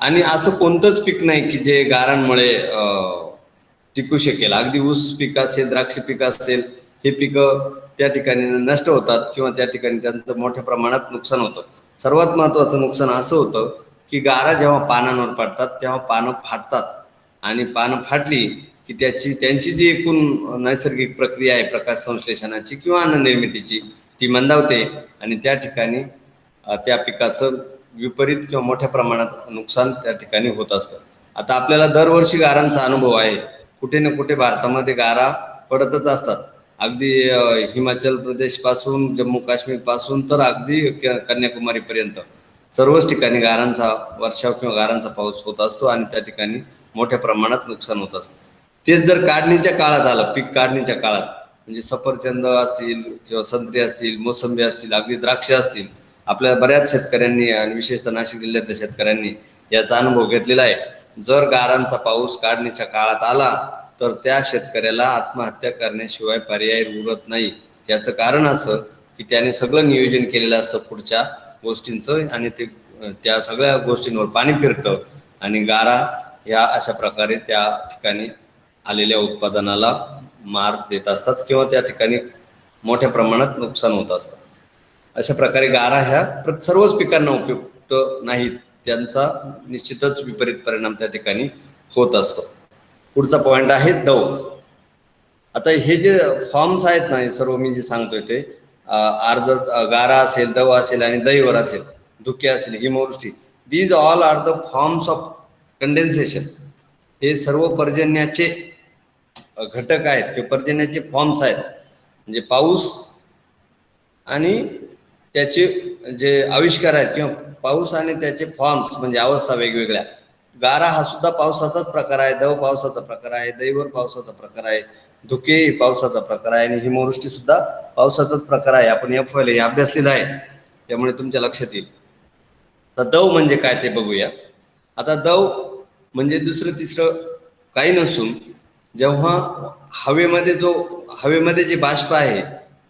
आणि असं कोणतंच पीक नाही की जे गारांमुळे टिकू शकेल. अगदी ऊस पीक असेल, द्राक्ष पीक असेल, हे पिकं त्या ठिकाणी नष्ट होतात किंवा त्या ठिकाणी त्यांचं मोठ्या प्रमाणात नुकसान होतं. सर्वात महत्त्वाचं नुकसान असं होतं की गारा जेव्हा पानांवर पडतात तेव्हा पानं फाटतात आणि पानं फाटली की त्यांची जी एकूण नैसर्गिक प्रक्रिया आहे प्रकाश संश्लेषणाची किंवा अन्न निर्मितीची ती मंदावते आणि त्या ठिकाणी त्या पिकाचं विपरीत किंवा मोठ्या प्रमाणात नुकसान त्या ठिकाणी होत असतं. आता आपल्याला दरवर्षी गारांचा अनुभव आहे. कुठे ना कुठे भारतामध्ये गारा पडतच असतात. अगदी हिमाचल प्रदेश पासून, जम्मू काश्मीर पासून तर अगदी कन्याकुमारीपर्यंत सर्वच ठिकाणी गारांचा वर्षाव किंवा गारांचा पाऊस होत असतो आणि त्या ठिकाणी मोठ्या प्रमाणात नुकसान होत असतं. तेच जर काढणीच्या काळात आलं, पीक काढणीच्या काळात, म्हणजे सफरचंद असतील किंवा संत्री असतील, मोसंबी असतील, अगदी द्राक्ष असतील, आपल्या बऱ्याच शेतकऱ्यांनी आणि विशेषतः नाशिक जिल्ह्यातल्या शेतकऱ्यांनी याचा अनुभव घेतलेला आहे. जर गारांचा पाऊस काढणीच्या काळात आला तर त्या शेतकऱ्याला आत्महत्या करण्याशिवाय पर्याय उरत नाही. त्याचं कारण असं की त्याने सगळं नियोजन केलेलं असतं पुढच्या गोष्टींचं आणि ते त्या सगळ्या गोष्टींवर पाणी फिरतं आणि गारा ह्या अशा प्रकारे त्या ठिकाणी आलेल्या उत्पादनाला मार देत असतात किंवा त्या ठिकाणी मोठ्या प्रमाणात नुकसान होत असतं. अशा प्रकारे गारा ह्या सर्वच पिकांना उपयुक्त नाहीत, त्यांचा निश्चितच विपरीत परिणाम त्या ठिकाणी होत असतो. पुढचा पॉईंट आहे दव. आता हे जे फॉर्म्स आहेत ना, हे सर्व मी जे सांगतोय ते गारा असेल, दव असेल आणि दैवर असेल, धुके असेल, हिमवृष्टी, these all are the forms of condensation. हे सर्व पर्जन्याचे घटक आहेत किंवा पर्जन्याचे फॉर्म्स आहेत. म्हणजे पाऊस आणि त्याचे जे आविष्कार आहेत किंवा पाऊस आणि त्याचे फॉर्म्स म्हणजे अवस्था वेगवेगळ्या. गारा हा सुद्धा पावसाचाच प्रकार आहे, दव पावसाचा प्रकार आहे, दैवर पावसाचा प्रकार आहे, धुके पावसाचा प्रकार आहे आणि हिमवृष्टी सुद्धा पावसाचाच प्रकार आहे. आपण FOL हे अभ्यासलेलं आहे, त्यामुळे तुमच्या लक्षात येईल. तर दव म्हणजे काय ते बघूया. आता दव म्हणजे दुसरं तिसरं काही नसून जेव्हा हवेमध्ये जे बाष्प आहे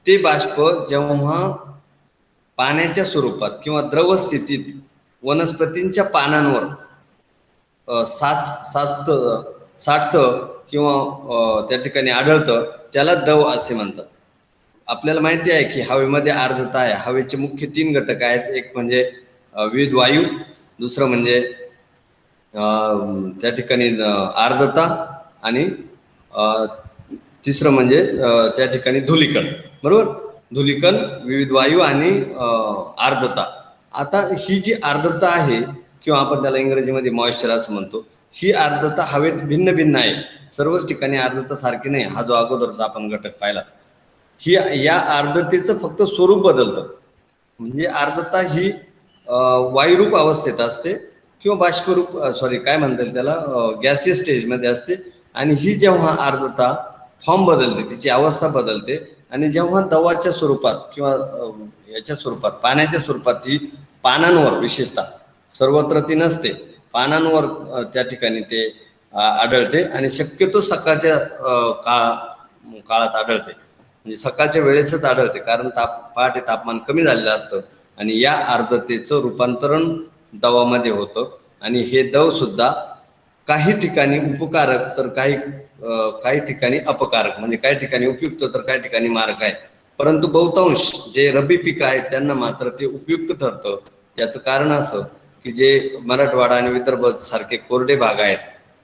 ते बाष्प जेव्हा पाण्याच्या स्वरूपात किंवा द्रव स्थितीत वनस्पतींच्या पानांवर साठतं किंवा त्या ठिकाणी आढळतं, त्याला दव असे म्हणतात. आपल्याला माहिती आहे की हवेमध्ये आर्द्रता आहे. हवेचे मुख्य 3 घटक आहेत. एक म्हणजे विविध वायू, दुसरं म्हणजे त्या ठिकाणी आर्द्रता आणि तिसरं म्हणजे त्या ठिकाणी धुलीकण. बरोबर, धुलीकण, विविध वायू आणि आर्द्रता. आता ही जी आर्द्रता आहे किंवा आपण त्याला इंग्रजीमध्ये मॉइश्चर असं म्हणतो, ही आर्द्रता हवेत भिन्न भिन्न आहे. सर्वच ठिकाणी आर्द्रता सारखी नाही. हा जो अगोदरचा आपण घटक पाहिला, या आर्द्रतेचं फक्त स्वरूप बदलतं. म्हणजे आर्द्रता ही वायुरूप अवस्थेत असते किंवा बाष्परूप काय म्हणता येईल त्याला, गॅसियस स्टेजमध्ये असते. आणि ही जेव्हा आर्द्रता फॉर्म बदलते, तिची अवस्था बदलते आणि जेव्हा दवाच्या स्वरूपात किंवा याच्या स्वरूपात, पाण्याच्या स्वरूपात ती पानांवर विशेषतः, सर्वत्र ती नसते, पानांवर त्या ठिकाणी ते आढळते आणि शक्यतो सकाळच्या काळात आढळते, म्हणजे सकाळच्या वेळेसच आढळते, कारण पहाटे तापमान कमी झालेलं असतं आणि या आर्द्रतेचं रूपांतरण दवामध्ये होतं आणि हे दव सुद्धा काही ठिकाणी उपकारक तर काही ठिकाणी अपकारक, म्हणजे काही ठिकाणी उपयुक्त तर काही ठिकाणी मारक आहे. परंतु बहुतांश जे रब्बी पीक आहेत त्यांना मात्र ते उपयुक्त ठरतं. त्याचं कारण असं की जे मराठवाडा आणि विदर्भ सारखे कोरडे भाग आहेत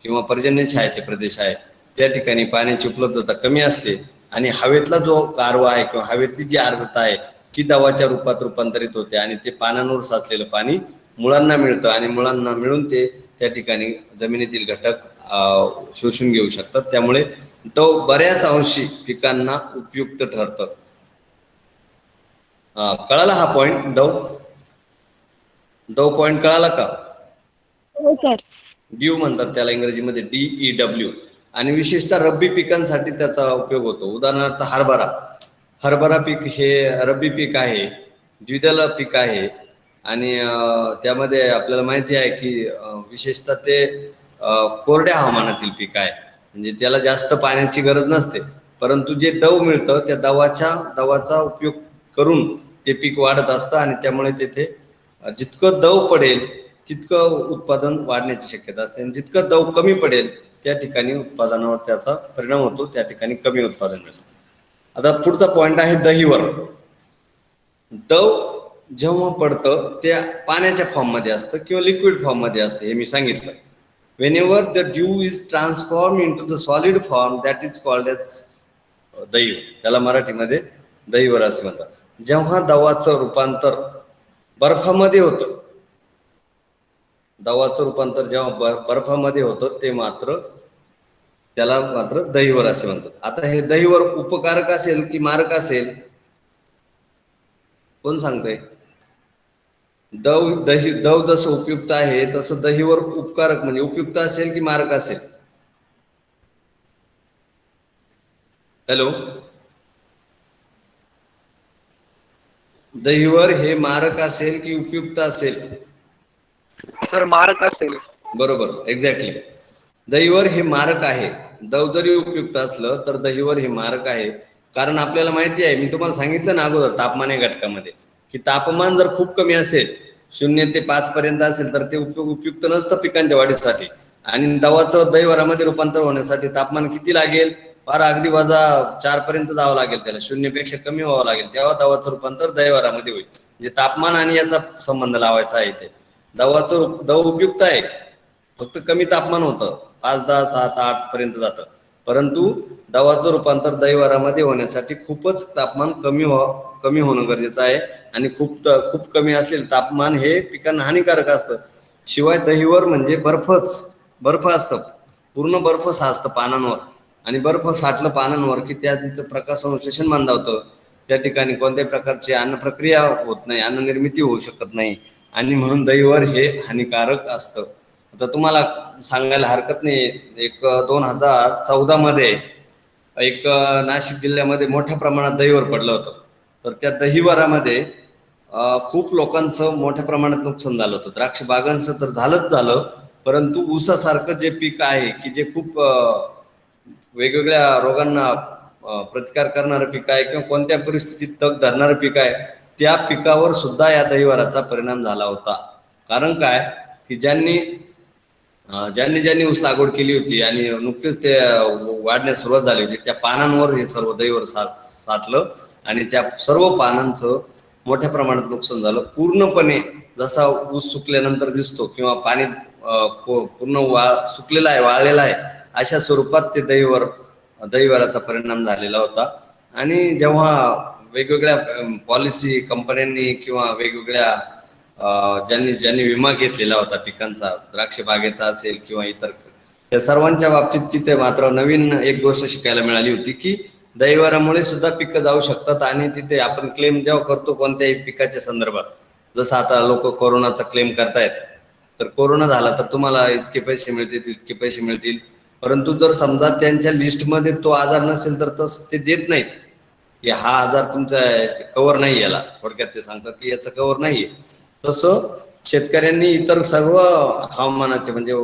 किंवा पर्जन्य छायेचे प्रदेश आहेत त्या ठिकाणी पाण्याची उपलब्धता कमी असते आणि हवेतला जो गारवा आहे किंवा हवेतली जी आर्द्रता आहे ती दवाच्या रूपात रूपांतरित होते आणि ते पानांवर साचलेलं पाणी मुळांना मिळतं आणि मुळांना मिळून ते त्या ठिकाणी जमिनीतील घटक शोषून घेऊ शकतात. त्यामुळे दव बऱ्याच अंशी पिकांना उपयुक्त ठरतं. कळाला हा पॉइंट? दव पॉइंट कळाला का?
हो सर.
ड्यू म्हणतात त्याला इंग्रजीमध्ये, DEW. आणि विशेषतः रब्बी पिकांसाठी त्याचा उपयोग होतो. उदाहरणार्थ हरभरा पीक हे रब्बी पीक आहे, द्विदल पीक आहे आणि त्यामध्ये आपल्याला माहिती आहे की विशेषतः ते कोरड्या हवामानातील पीक आहे, म्हणजे त्याला जास्त पाण्याची गरज नसते. परंतु जे दव मिळतं त्या दवाचा उपयोग करून ते पीक वाढत असतं आणि त्यामुळे तेथे जितकं दव पडेल तितकं उत्पादन वाढण्याची शक्यता असते आणि जितकं दव कमी पडेल त्या ठिकाणी उत्पादनावर त्याचा परिणाम होतो, त्या ठिकाणी कमी उत्पादन मिळतं. आता पुढचा पॉइंट आहे दहीवर. दव जेव्हा पडतं त्या पाण्याच्या फॉर्ममध्ये असतं किंवा लिक्विड फॉर्ममध्ये असतं, हे मी सांगितलं. whenever the dew is transformed into the solid form that is called as दहीवर. त्याला मराठीमध्ये दहीवर असे म्हणतात. जेव्हा दवाचं रूपांतर बर्फामध्ये होतं, दवाचं रूपांतर जेव्हा बर्फामध्ये होतं ते त्याला मात्र दहीवर असे म्हणतात. आता हे दहीवर उपकारक असेल की मारक असेल, कोण सांगतंय? दव जसं उपयुक्त आहे तसं दहीवर उपकारक म्हणजे उपयुक्त असेल की मारक असेल? हॅलो, दहीवर हे मारक असेल की उपयुक्त असेल?
सर मारक असेल.
बरोबर, एक्झॅक्टली. दहीवर हे मारक आहे. दव जरी उपयुक्त असलं तर दहीवर हे मारक आहे, कारण आपल्याला माहिती आहे, मी तुम्हाला सांगितलं ना अगोदर तापमान या घटकामध्ये, की तापमान जर खूप कमी असेल 0 ते 5 पर्यंत असेल तर ते उपयुक्त नसतं पिकांच्या वाढीसाठी. आणि दवाचं दहीवरामध्ये रूपांतर होण्यासाठी तापमान किती लागेल? फार अगदी -4 पर्यंत जावं लागेल, त्याला 0 पेक्षा कमी व्हावं लागेल, तेव्हा दवाचं रूपांतर दहीवरामध्ये होईल. म्हणजे तापमान आणि याचा संबंध लावायचा आहे. इथे दव उपयुक्त आहे, फक्त कमी तापमान होतं, 5, 10, 7, 8 पर्यंत जातं. परंतु दवाचं रूपांतर दहीवरामध्ये होण्यासाठी खूपच तापमान कमी होणं गरजेचं आहे आणि खूप कमी असलेलं तापमान हे पिकांना हानिकारक असतं. शिवाय दहीवर म्हणजे बर्फ असतं, पूर्ण बर्फ साचतं पानांवर आणि बर्फ साठलं पानांवर की त्याचं प्रकाश संश्लेषण मंदावतं. त्या ठिकाणी कोणत्याही प्रकारची अन्न प्रक्रिया होत नाही, अन्न निर्मिती होऊ शकत नाही आणि म्हणून दहीवर हे हानिकारक असतं. आता तुम्हाला सांगायला हरकत नाही, 2014 मध्ये नाशिक जिल्ह्यामध्ये मोठ्या प्रमाणात दहीवर पडलं होतं. तर त्या दहीवरामध्ये खूप लोकांचं मोठ्या प्रमाणात नुकसान झालं होतं. द्राक्ष बागांचं तर झालं, परंतु ऊसासारखं जे पीक आहे की जे खूप वेगवेगळ्या रोगांना प्रतिकार करणारं पीक आहे किंवा कोणत्या परिस्थितीत तग धरणारं पीक आहे, त्या पिकावर सुद्धा या दहीवराचा परिणाम झाला होता. कारण काय की ज्यांनी ऊस लागवड केली होती आणि नुकतेच ते वाढण्यास सुरुवात झाली होती, त्या पानांवर हे सर्व दहीवर साठलं आणि त्या सर्व पानांचं मोठ्या प्रमाणात नुकसान झालं. पूर्णपणे जसा ऊस सुकल्यानंतर दिसतो किंवा पाणी पूर्ण सुकलेला आहे, वाळलेला आहे, अशा स्वरूपात ते दहीवराचा परिणाम झालेला होता. आणि जेव्हा वेगवेगळ्या पॉलिसी कंपन्यांनी किंवा वेगवेगळ्या ज्यांनी विमा घेतलेला होता पिकांचा, द्राक्ष बागेचा असेल किंवा इतर, त्या सर्वांच्या बाबतीत तिथे मात्र नवीन एक गोष्ट शिकायला मिळाली होती की दहीवरामुळे सुद्धा पिकं जाऊ शकतात. आणि तिथे आपण क्लेम जेव्हा करतो कोणत्याही पिकाच्या संदर्भात, जसं आता लोक कोरोनाचा क्लेम करतायत, तर कोरोना झाला तर तुम्हाला इतके पैसे मिळतील, इतके पैसे मिळतील, परंतु जर समजा त्यांच्या लिस्टमध्ये तो आजार नसेल तर ते देत नाहीत की हा आजार तुमचा कव्हर नाही, याला थोडक्यात ते सांगतात की याचं कव्हर नाहीये. तसं शेतकऱ्यांनी इतर सर्व हवामानाचे म्हणजे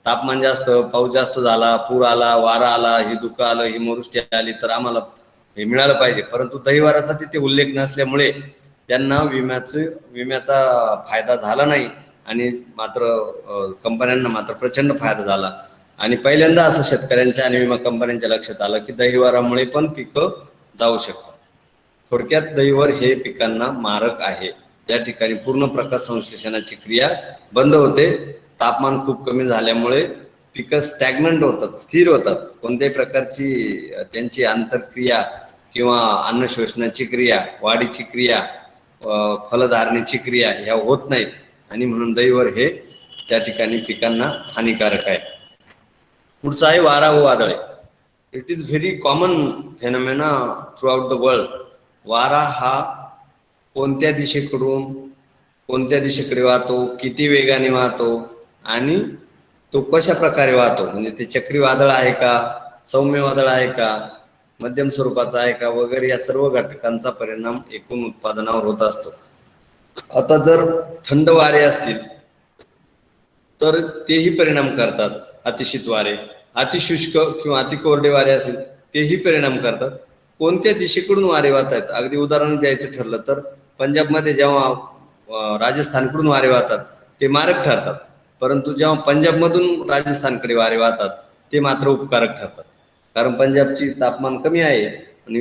तापमान जास्त, पाऊस जास्त झाला, पूर आला, वारा आला, ही धुकं आलं, ही मोरुष्टी आली तर आम्हाला हे मिळालं पाहिजे, परंतु दहिवाराचा तिथे उल्लेख नसल्यामुळे त्यांना विम्याचा फायदा झाला नाही आणि मात्र कंपन्यांना मात्र प्रचंड फायदा झाला. आणि पहिल्यांदा असं शेतकऱ्यांच्या आणि विमा कंपन्यांच्या लक्षात आलं की दहिवारामुळे पण पिकं जाऊ शकतात. थोडक्यात दहिवर हे पिकांना मारक आहे. त्या ठिकाणी पूर्ण प्रकाश संश्लेषणाची क्रिया बंद होते. तापमान खूप कमी झाल्यामुळे पिकं स्टॅग्नंट होतात, स्थिर होतात. कोणत्याही प्रकारची त्यांची आंतरक्रिया किंवा अन्न शोषणाची क्रिया, वाढीची क्रिया, फलधारणेची क्रिया ह्या होत नाहीत आणि म्हणून दहिवर हे त्या ठिकाणी पिकांना हानिकारक आहे. पुढचं आहे वारा व वादळे. It is very common phenomena throughout the world. वारा हा कोणत्या दिशेकडे वाहतो, किती वेगाने वाहतो आणि तो कशा प्रकारे वाहतो, म्हणजे ते चक्रीवादळ आहे का, सौम्य वादळ आहे का, मध्यम स्वरूपाचा आहे का वगैरे, या सर्व घटकांचा परिणाम एकूण उत्पादनावर होत असतो. आता जर थंड वारे असतील तर तेही परिणाम करतात. अतिशीत वारे, अतिशुष्क किंवा अतिकोरडे वारे असतील तेही परिणाम करतात. कोणत्या दिशेकडून वारे वाहत आहेत, अगदी उदाहरण द्यायचं ठरलं तर पंजाबमध्ये जेव्हा राजस्थानकडून वारे वाहतात ते मारक ठरतात, परंतु जेव्हा पंजाबमधून राजस्थानकडे वारे वाहतात ते मात्र उपकारक ठरतात. कारण पंजाबची तापमान कमी आहे आणि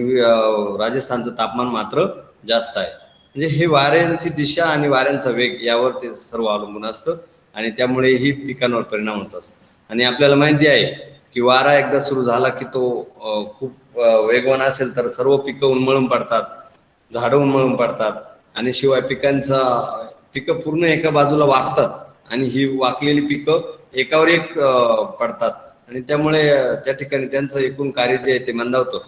राजस्थानचं तापमान मात्र जास्त आहे. म्हणजे हे वाऱ्यांची दिशा आणि वाऱ्यांचा वेग यावर ते सर्व अवलंबून असतं आणि त्यामुळे ही पिकांवर परिणाम होत असतो. आणि आपल्याला माहिती आहे की वारा एकदा सुरू झाला की तो खूप वेगवान असेल तर सर्व पिकं उन्मळून पडतात, झाडं उन्मळून पडतात आणि शिवाय पिकं पूर्ण एका बाजूला वाकतात आणि ही वाकलेली पिकं एकावर एक पडतात आणि त्यामुळे त्या ठिकाणी त्यांचं एकूण कार्य जे आहे ते मंदावतं.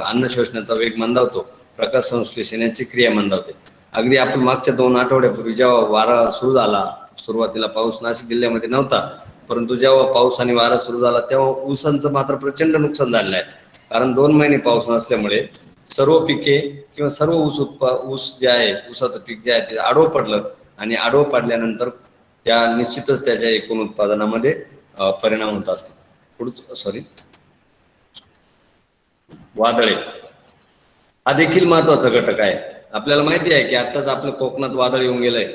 अन्न शोषणाचा वेग मंदावतो, प्रकाश संश्लेषणाची क्रिया मंदावते. अगदी आपण मागच्या 2 आठवड्यापूर्वी जेव्हा वारा सुरू झाला, सुरुवातीला पाऊस नाशिक जिल्ह्यामध्ये नव्हता, परंतु जेव्हा पाऊस आणि वारा सुरू झाला तेव्हा ऊसांचं मात्र प्रचंड नुकसान झालेलं आहे. कारण 2 महिने पाऊस नसल्यामुळे सर्व पिके किंवा सर्व ऊस जे आहे, ऊसाचं पीक जे आहे ते आडवं पडलं आणि आडवं पडल्यानंतर निश्चितच त्याच्या एकूण उत्पादनामध्ये परिणाम होत असतो. वादळे हा देखील महत्वाचा घटक आहे. आपल्याला माहिती आहे की आताच आपल्या कोकणात वादळ येऊन गेलंय.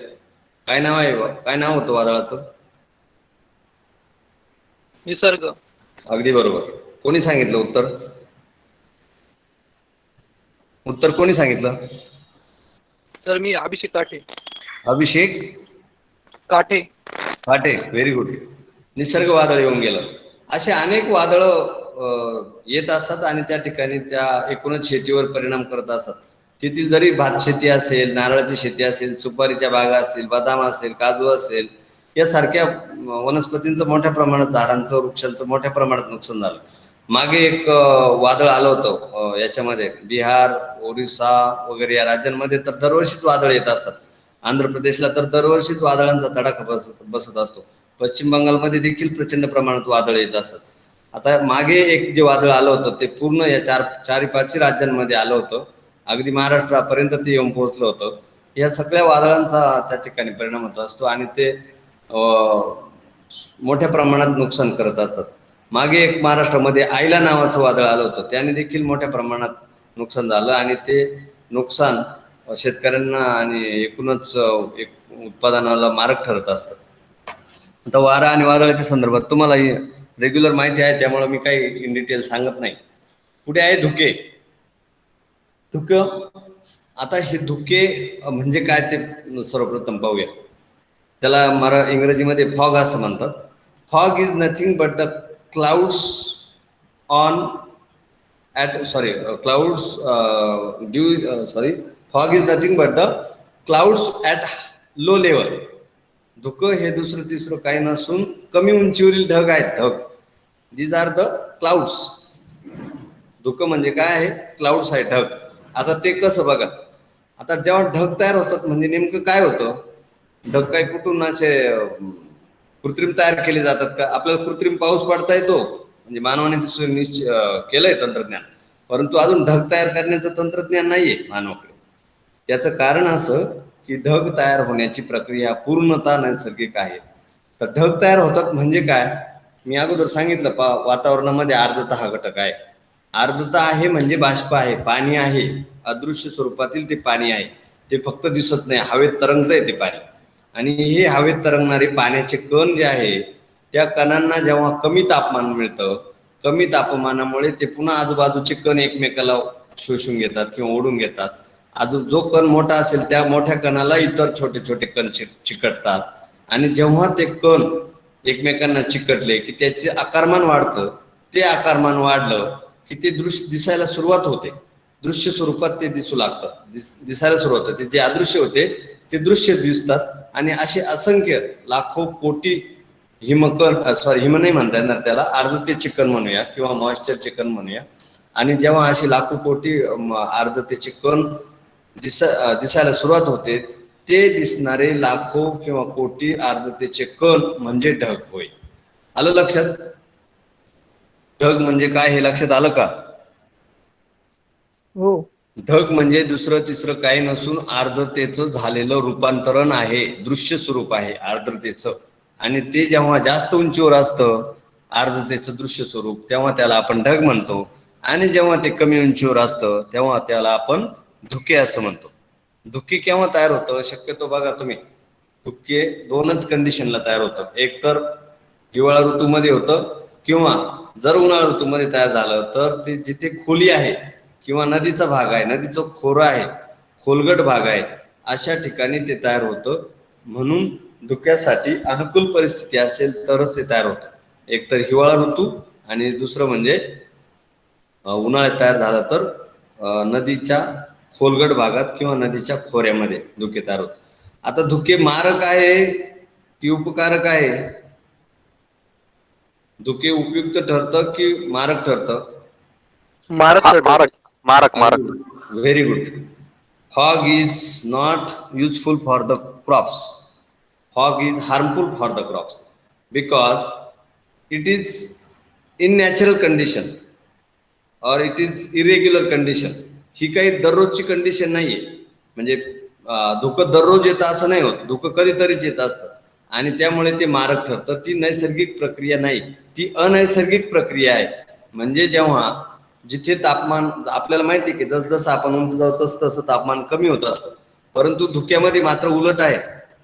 काय नाव होतं वादळाचं?
निसर्ग.
अगदी बरोबर. कोणी सांगितलं उत्तर कोणी सांगितलं?
सर मी अभिषेक काठे.
अभिषेक
काठे.
Very good. निसर्ग वादळ येऊन गेलं. असे अनेक वादळं येत असतात आणि त्या ठिकाणी त्या एकूणच शेतीवर परिणाम करत असतात. तेथील जरी भात शेती असेल, नारळाची शेती असेल, सुपारीच्या बागा असतील, बदाम असेल, काजू असेल, यासारख्या वनस्पतींचं मोठ्या प्रमाणात, झाडांचं, वृक्षांचं मोठ्या प्रमाणात नुकसान झालं. मागे एक वादळ आलं होतं याच्यामध्ये, बिहार, ओरिसा वगैरे या राज्यांमध्ये तर दरवर्षीच वादळ येत असतात. आंध्र प्रदेशला तर दरवर्षीच वादळांचा तडाखा बसत असतो. पश्चिम बंगालमध्ये देखील प्रचंड प्रमाणात वादळ येत असतात. आता मागे एक जे वादळ आलं होतं ते पूर्ण या 4-5 राज्यांमध्ये आलं होतं, अगदी महाराष्ट्रापर्यंत ते येऊन पोहोचलं होतं. या सगळ्या वादळांचा त्या ठिकाणी परिणाम होत असतो आणि ते मोठ्या प्रमाणात नुकसान करत असतात. मागे एक महाराष्ट्रामध्ये आयला नावाचं वादळ आलं होतं, त्याने देखील मोठ्या प्रमाणात नुकसान झालं आणि ते नुकसान शेतकऱ्यांना आणि एकूणच उत्पादनाला मारक ठरत असतं. आता वारा आणि वादळाच्या संदर्भात तुम्हाला रेग्युलर माहिती आहे त्यामुळे मी काही इन डिटेल सांगत नाही. पुढे आहे धुके. आता हे धुके म्हणजे काय ते सर्वप्रथम पाहूया. त्याला इंग्रजीमध्ये फॉग असं म्हणतात. Fog is nothing but the clouds fog is nothing but the clouds at low level. धुकं हे दुसरं तिसरं काही नसून कमी उंचीवरील ढग आहेत. These are the clouds. धुकं म्हणजे काय आहे? क्लाउड्स आहे, ढग. आता ते कसं बघा, आता जेव्हा ढग तयार होतात म्हणजे नेमकं काय होतं? ढग काय कुठून असे कृत्रिम तयार केले जातात का? आपल्याला कृत्रिम पाऊस पडता येतो म्हणजे मानवाने केलंय तंत्रज्ञान, परंतु अजून ढग तयार करण्याचं तंत्रज्ञान नाहीये मानवाकडे. त्याचं कारण असं की ढग तयार होण्याची प्रक्रिया पूर्णतः नैसर्गिक आहे. तर ढग तयार होतात म्हणजे काय, मी अगोदर सांगितलं वातावरणामध्ये आर्द्रता हा घटक आहे. आर्द्रता आहे म्हणजे बाष्प आहे, पाणी आहे, अदृश्य स्वरूपातील ते पाणी आहे. ते फक्त दिसत नाही, हवेत तरंगतंय ते पाणी. आणि हे हवेत तरंगणारे पाण्याचे कण जे आहे, त्या कणांना जेव्हा कमी तापमान मिळतं, कमी तापमानामुळे ते पुन्हा आजूबाजूचे कण एकमेकाला शोषून घेतात किंवा ओढून घेतात. जो कण मोठा असेल त्या मोठ्या कणाला इतर छोटे छोटे कण चिकटतात. आणि जेव्हा ते कण एकमेकांना चिकटले की त्याचे आकारमान वाढतं. ते आकारमान वाढलं की ते दृश्य दिसायला सुरुवात होते, दृश्य स्वरूपात ते दिसू लागतात, दिसायला सुरुवात होते. जे अदृश्य होते ते दृश्य दिसतात. आणि असे असंख्य लाखो कोटी हिम नाही म्हणता येणार त्याला, आर्द्रतेचे कण म्हणूया किंवा मॉइश्चरचे कण म्हणूया. आणि जेव्हा असे लाखो कोटी आर्द्रतेचे कण दिसायला सुरुवात होते, ते दिसणारे लाखो किंवा कोटी आर्द्रतेचे कण म्हणजे ढग होय. आलं लक्षात? ढग म्हणजे काय हे लक्षात आलं का?
हो.
ढग म्हणजे दुसरं तिसरं काही नसून आर्द्रतेचं झालेलं रूपांतरण आहे, दृश्य स्वरूप आहे आर्द्रतेचं. आणि ते जेव्हा जास्त उंचीवर असतं आर्द्रतेचं दृश्य स्वरूप, तेव्हा त्याला आपण ढग म्हणतो. आणि जेव्हा ते कमी उंचीवर असतं तेव्हा त्याला आपण धुके असं म्हणतो. धुके केव्हा तयार होतं? शक्यतो बघा तुम्ही, धुके दोनच कंडिशनला तयार होतं. एक तर हिवाळा ऋतूमध्ये होतं, किंवा जर उन्हाळा ऋतूमध्ये तयार झालं तर ते जिथे खोली आहे किंवा नदीचा भाग आहे, नदीचं खोरं आहे, खोलगट भाग आहे, अशा ठिकाणी ते तयार होतं. म्हणून धुक्यासाठी अनुकूल परिस्थिती असेल तरच ते तयार होतं. एक तर हिवाळा ऋतू आणि दुसरं म्हणजे उन्हाळ्यात तयार झालं तर नदीच्या खोलगट भागात किंवा नदीच्या खोऱ्यामध्ये धुके तयार होतात. आता धुके मारक आहे की उपकारक आहे? धुके उपयुक्त ठरतं की मारक ठरतं?
मारक सर.
मारक.
Very good. Fog is not useful for the crops. Fog is harmful for the crops because it is in natural condition और इट इज इरेग्युलर कंडिशन. ही काही दररोजची कंडिशन नाहीये. म्हणजे धुकं दररोज येतं असं नाही होत, धुकं कधीतरीच येत असतं आणि त्यामुळे ते मारक ठरतं. ती नैसर्गिक प्रक्रिया नाही, ती अनैसर्गिक प्रक्रिया आहे. म्हणजे जेव्हा जिथे तापमान, आपल्याला माहिती आहे की जसजसं आपण उंच जाऊ तसं तापमान कमी होत असतं, परंतु धुक्यामध्ये मात्र उलट आहे.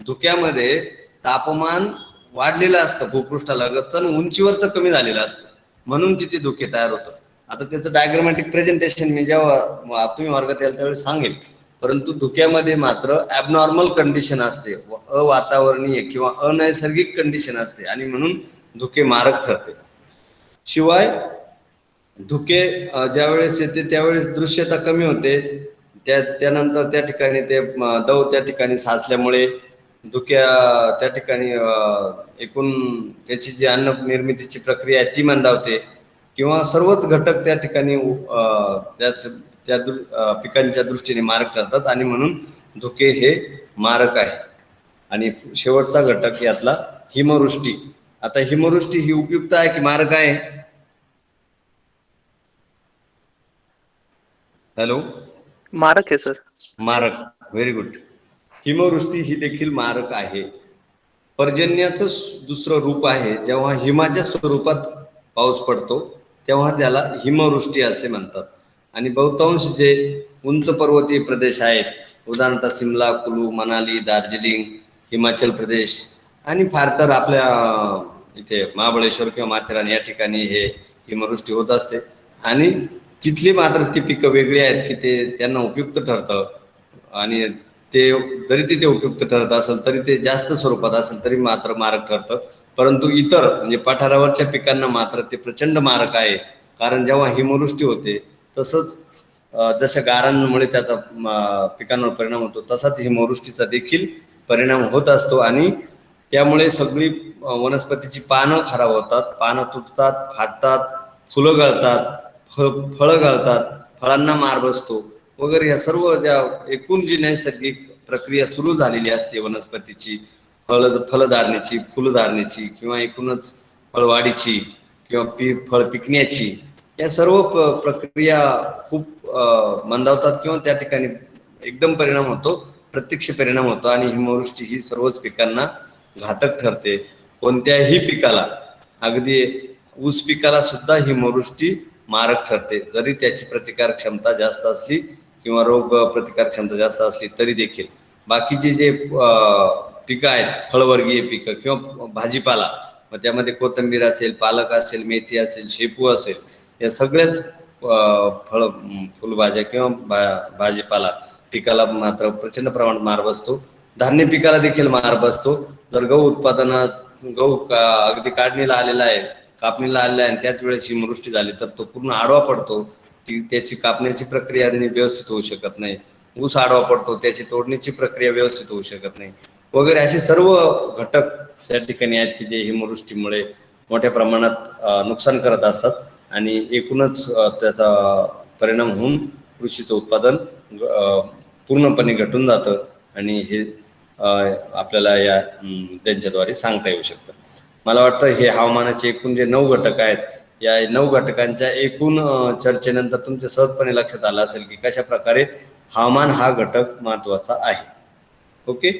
धुक्यामध्ये तापमान वाढलेलं असतं भूपृष्ठालगतचं आणि उंचीवरचं कमी झालेलं असतं, म्हणून तिथे धुके तयार होतात. आता त्याचं डायग्रामॅटिक प्रेझेंटेशन मी जेव्हा तुम्ही वर्गात याल त्यावेळेस सांगेल. परंतु धुक्यामध्ये मात्र ॲबनॉर्मल कंडिशन असते, अवातावरणीय किंवा अनैसर्गिक कंडिशन असते आणि म्हणून धुके मारक ठरते. शिवाय धुके ज्यावेळेस येते त्यावेळेस दृश्यता कमी होते. त्यानंतर त्या ठिकाणी ते दव त्या ठिकाणी साचल्यामुळे त्या ठिकाणी एकूण त्याची जी अन्न निर्मितीची प्रक्रिया आहे ती मंदावते, किंवा सर्वच घटक त्या ठिकाणी त्या पिकांच्या दृष्टीने मारक ठरतात आणि म्हणून धुके हे मारक आहे. आणि शेवटचा घटक यातला हिमवृष्टी. आता हिमवृष्टी ही उपयुक्त आहे की मारक आहे? हॅलो,
मारक आहे सर.
मारक. Very good. हिमवृष्टी ही देखील मारक आहे. पर्जन्याचं दुसरं रूप आहे. जेव्हा हिमाच्या स्वरूपात पाऊस पडतो तेव्हा त्याला हिमवृष्टी असे म्हणतात. आणि बहुतांश जे उंच पर्वतीय प्रदेश आहेत, उदाहरणतः सिमला, कुलू, मनाली, दार्जिलिंग, हिमाचल प्रदेश आणि फार तर आपल्या इथे महाबळेश्वर किंवा माथेरान या ठिकाणी हे हिमवृष्टी होत असते. आणि तिथली मात्र ती पिकं वेगळी आहेत की ते त्यांना उपयुक्त ठरतं. आणि ते जरी तिथे उपयुक्त ठरत असेल तरी ते जास्त स्वरूपात असेल तरी मात्र मारक ठरतं. परंतु इतर म्हणजे पठारावरच्या पिकांना मात्र ते प्रचंड मारक आहे. कारण जेव्हा हिमवृष्टी होते तसंच जशा गारांमुळे त्याचा पिकांवर परिणाम होतो तसाच हिमवृष्टीचा देखील परिणाम होत असतो. आणि त्यामुळे सगळी वनस्पतीची पानं खराब होतात, पानं तुटतात, फाटतात, फुलं गळतात, फळं गळतात, फळांना मार बसतो वगैरे. ह्या सर्व ज्या एकूण जी नैसर्गिक प्रक्रिया सुरू झालेली असते वनस्पतीची, फलधारणेची, फुलधारणेची किंवा एकूणच फळवाढीची किंवा फळ पिकण्याची, या सर्व प्रक्रिया खूप मंदावतात किंवा त्या ठिकाणी एकदम परिणाम होतो. प्रत्यक्ष परिणाम होतो आणि हिमवृष्टी ही सर्वच पिकांना घातक ठरते. कोणत्याही पिकाला, अगदी ऊस पिकाला सुद्धा हिमवृष्टी मारक ठरते. जरी त्याची प्रतिकार क्षमता जास्त असली किंवा रोग प्रतिकार क्षमता जास्त असली तरी देखील. बाकीचे जे पिकं आहेत, फळवर्गीय पिकं किंवा भाजीपाला, मग त्यामध्ये कोथिंबीर असेल, पालक असेल, मेथी असेल, शेपू असेल, या सगळ्याच फुलभाज्या किंवा भाजीपाला पिकाला मात्र प्रचंड प्रमाणात मार बसतो. धान्य पिकाला देखील मार बसतो. जर गहू उत्पादनात अगदी काढणीला आलेला आहे, कापणीला आलेला आहे आणि त्याच वेळेस हिमवृष्टी झाली तर तो पूर्ण आडवा पडतो. त्याची कापण्याची प्रक्रिया व्यवस्थित होऊ शकत नाही. ऊस आडवा पडतो, त्याची तोडणीची प्रक्रिया व्यवस्थित होऊ शकत नाही वगैरे. असे सर्व घटक त्या ठिकाणी आहेत की जे हिमवृष्टीमुळे मोठ्या प्रमाणात नुकसान करत असतात आणि एकूणच त्याचा परिणाम होऊन कृषीचं उत्पादन पूर्णपणे घटून जातं आणि हे आपल्याला या त्यांच्याद्वारे सांगता येऊ शकतं. मला वाटतं हे हवामानाचे एकूण जे 9 घटक आहेत, या 9 घटकांच्या एकूण चर्चेनंतर तुमच्या सहजपणे लक्षात आलं असेल की कशा प्रकारे हवामान हा घटक महत्वाचा आहे. ओके,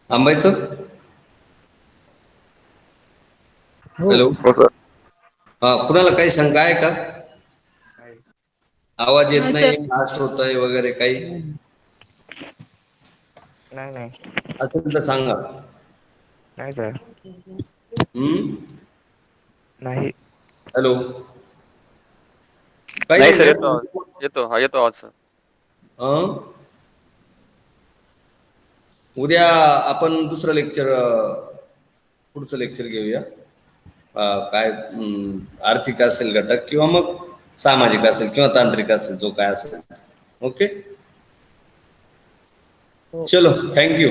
थांबायचं. हॅलो, हा, कुणाला काही शंका आहे का? आवाज येत नाही, फास्ट होतोय वगैरे काही?
नाही
असेल तर सांगा.
नाही सर. नाही.
हॅलो,
नाही सर, येतो आवाज सर.
उद्या आपण दुसरं लेक्चर, पुढचं लेक्चर घेऊया. काय आर्थिक असेल घटक किंवा मग सामाजिक असेल किंवा तांत्रिक असेल, जो काय असेल. ओके, चलो, थँक्यू.